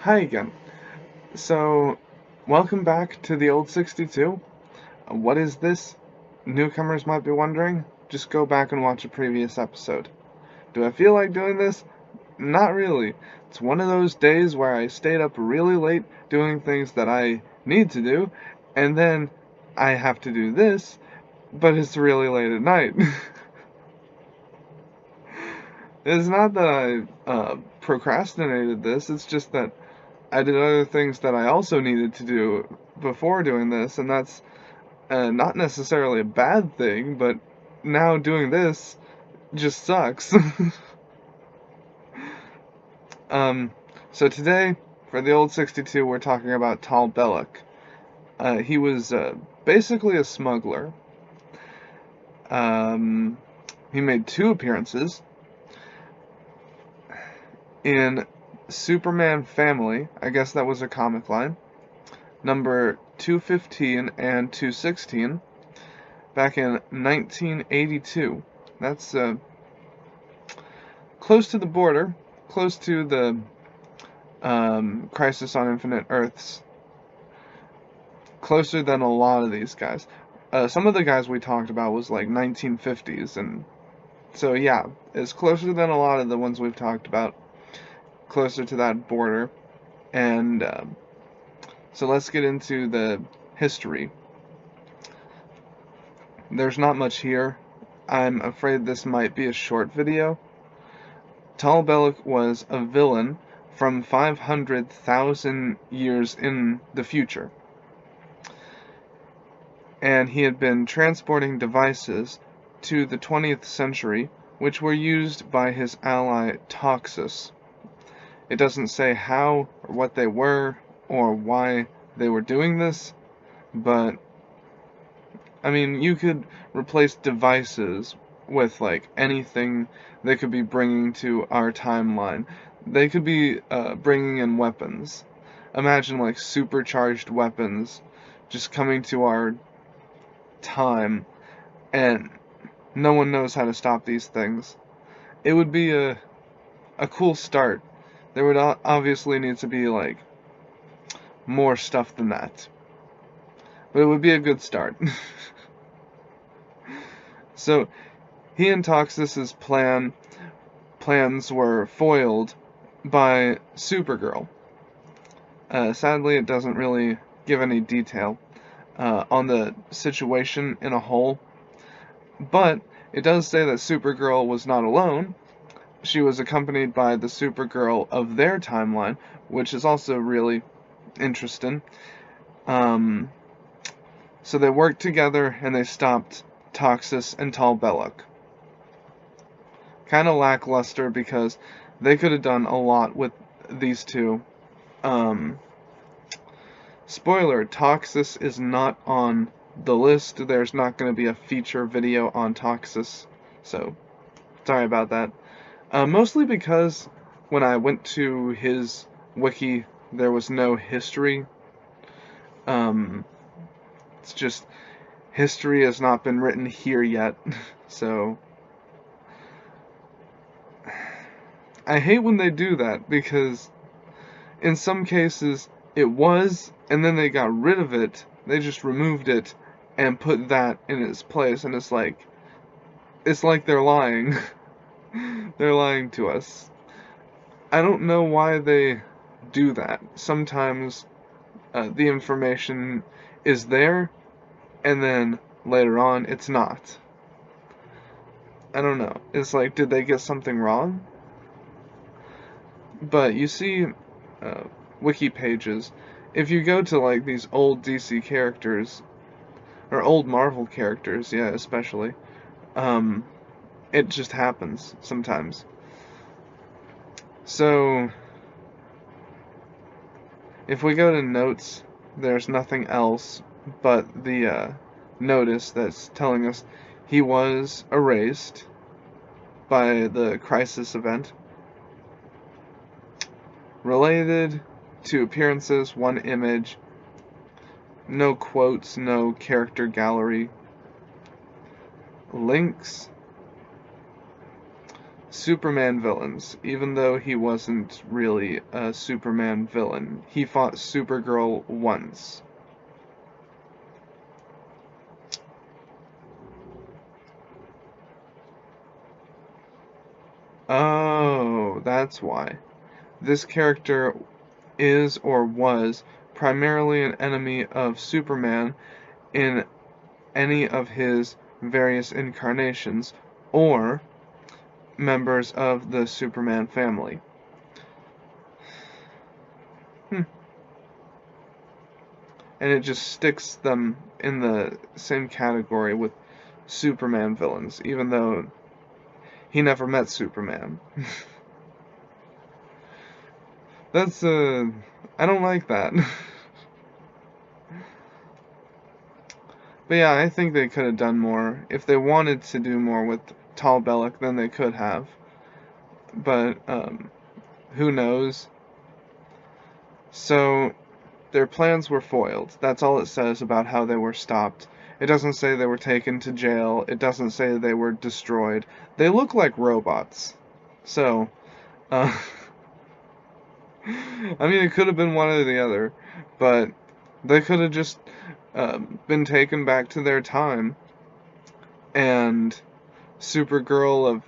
Hi again. So, welcome back to the old 62. What is this? Newcomers might be wondering. Just go back and watch a previous episode. Do I feel like doing this? Not really. It's one of those days where I stayed up really late doing things that I need to do, and then I have to do this, but it's really late at night. It's not that I procrastinated this, it's just that I did other things that I also needed to do before doing this, and that's not necessarily a bad thing, but now doing this just sucks. um, so today, for the old 62, we're talking about Tal Belok. He was basically a smuggler. Um, he made two appearances in Superman Family. I guess that was a comic line. Number 215 and 216 back in 1982. That's close to the border, close to the Crisis on Infinite Earths, closer than a lot of these guys. Some of the guys we talked about was like 1950s, and so yeah, it's closer than a lot of the ones we've talked about, closer to that border, and so let's get into the history. There's not much here. I'm afraid this might be a short video. Tal Belok was a villain from 500,000 years in the future. And he had been transporting devices to the 20th century, which were used by his ally Toxus. It doesn't say how or what they were or why they were doing this, but I mean, you could replace devices with, like, anything they could be bringing to our timeline. They could be bringing in weapons. Imagine, like, supercharged weapons just coming to our time, and no one knows how to stop these things. It would be a cool start. There would obviously need to be, like, more stuff than that. But it would be a good start. So, he and Toxus's plans were foiled by Supergirl. Sadly, it doesn't really give any detail on the situation in a whole, but it does say that Supergirl was not alone. She was accompanied by the Supergirl of their timeline, which is also really interesting. So they worked together and they stopped Toxus and Tal Belok. Kind of lackluster because they could have done a lot with these two. Spoiler, Toxus is not on the list. There's not going to be a feature video on Toxus, so sorry about that. Mostly because when I went to his wiki, there was no history. It's just, history has not been written here yet, so I hate when they do that, because in some cases it was, and then they got rid of it, they just removed it and put that in its place, and it's like they're lying. They're lying to us. I don't know why they do that. Sometimes the information is there, and then later on it's not. I don't know. It's like, did they get something wrong? But you see wiki pages, if you go to like these old DC characters, or old Marvel characters, yeah, especially, it just happens sometimes. So, if we go to notes, there's nothing else but the notice that's telling us he was erased by the Crisis event. Related to appearances, one image. No quotes, no character gallery. Links. Superman villains, even though he wasn't really a Superman villain. He fought Supergirl once. Oh, that's why. This character is or was primarily an enemy of Superman in any of his various incarnations, or members of the Superman family. And it just sticks them in the same category with Superman villains, even though he never met Superman. That's, I don't like that. But yeah, I think they could have done more. If they wanted to do more with Tal Belok, then they could have. But, who knows? So, their plans were foiled. That's all it says about how they were stopped. It doesn't say they were taken to jail. It doesn't say they were destroyed. They look like robots. So, I mean, it could have been one or the other, but they could have just been taken back to their time, and Supergirl of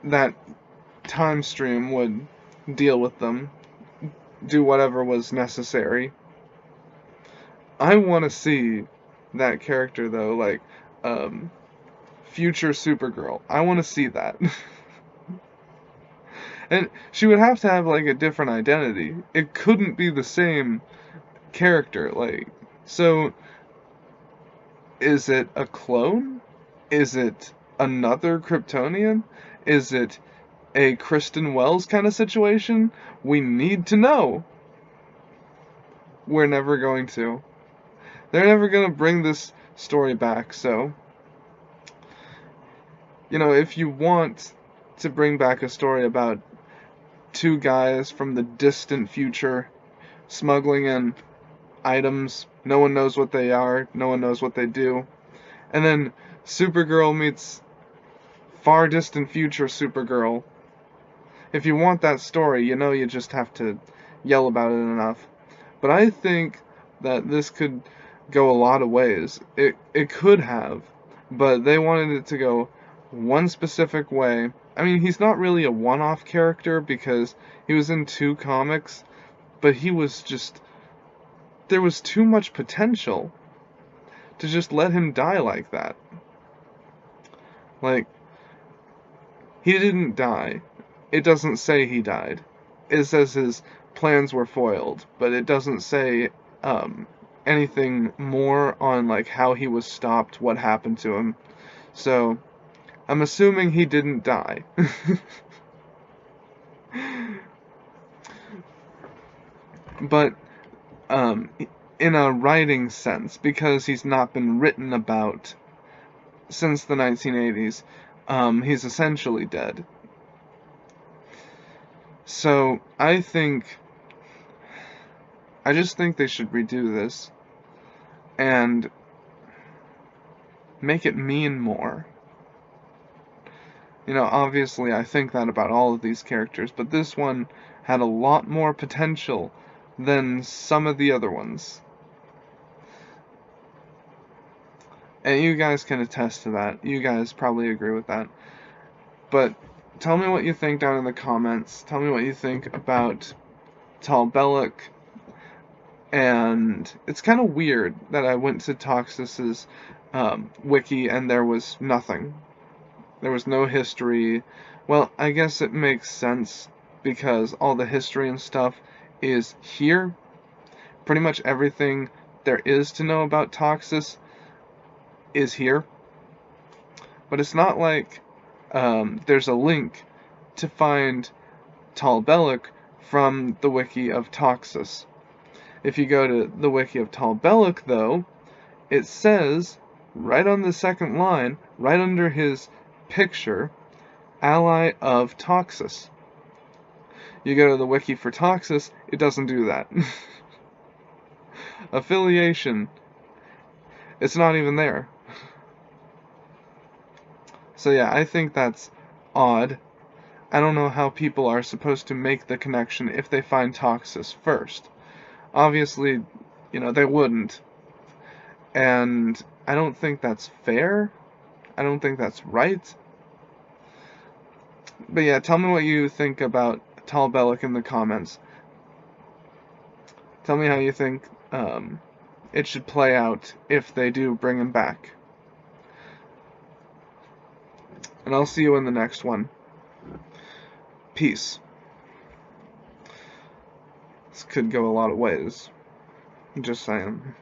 that time stream would deal with them, do whatever was necessary. I want to see that character, though, like, future Supergirl. I want to see that. And she would have to have, like, a different identity. It couldn't be the same character, like, so, is it a clone? Is it another Kryptonian? Is it a Kristen Wells kind of situation? We need to know. We're never going to. They're never going to bring this story back, so, you know, if you want to bring back a story about two guys from the distant future smuggling in items, no one knows what they are, no one knows what they do, and then Supergirl meets far distant future Supergirl. If you want that story, you know you just have to yell about it enough. But I think that this could go a lot of ways. It could have, but they wanted it to go one specific way. I mean, he's not really a one-off character because he was in 2 comics, but he was just, there was too much potential to just let him die like that. Like, he didn't die. It doesn't say he died. It says his plans were foiled, but it doesn't say anything more on, like, how he was stopped, what happened to him. So, I'm assuming he didn't die. But, in a writing sense, because he's not been written about since the 1980s, he's essentially dead. So, I just think they should redo this and make it mean more. You know, obviously I think that about all of these characters, but this one had a lot more potential than some of the other ones. And you guys can attest to that. You guys probably agree with that. But tell me what you think down in the comments. Tell me what you think about Tal Belok. And it's kind of weird that I went to Toxis's wiki and there was nothing. There was no history. Well, I guess it makes sense because all the history and stuff is here. Pretty much everything there is to know about Toxis is here. But it's not like there's a link to find Tal Belok from the wiki of Toxis. If you go to the wiki of Tal Belok, though, it says, right on the second line, right under his picture, ally of Toxis. You go to the wiki for Toxis, it doesn't do that. Affiliation, it's not even there. So yeah, I think that's odd. I don't know how people are supposed to make the connection if they find Toxus first. Obviously, they wouldn't. And I don't think that's fair. I don't think that's right. But yeah, tell me what you think about Tal Belok in the comments. Tell me how you think it should play out if they do bring him back. And I'll see you in the next one. Peace. This could go a lot of ways. Just saying.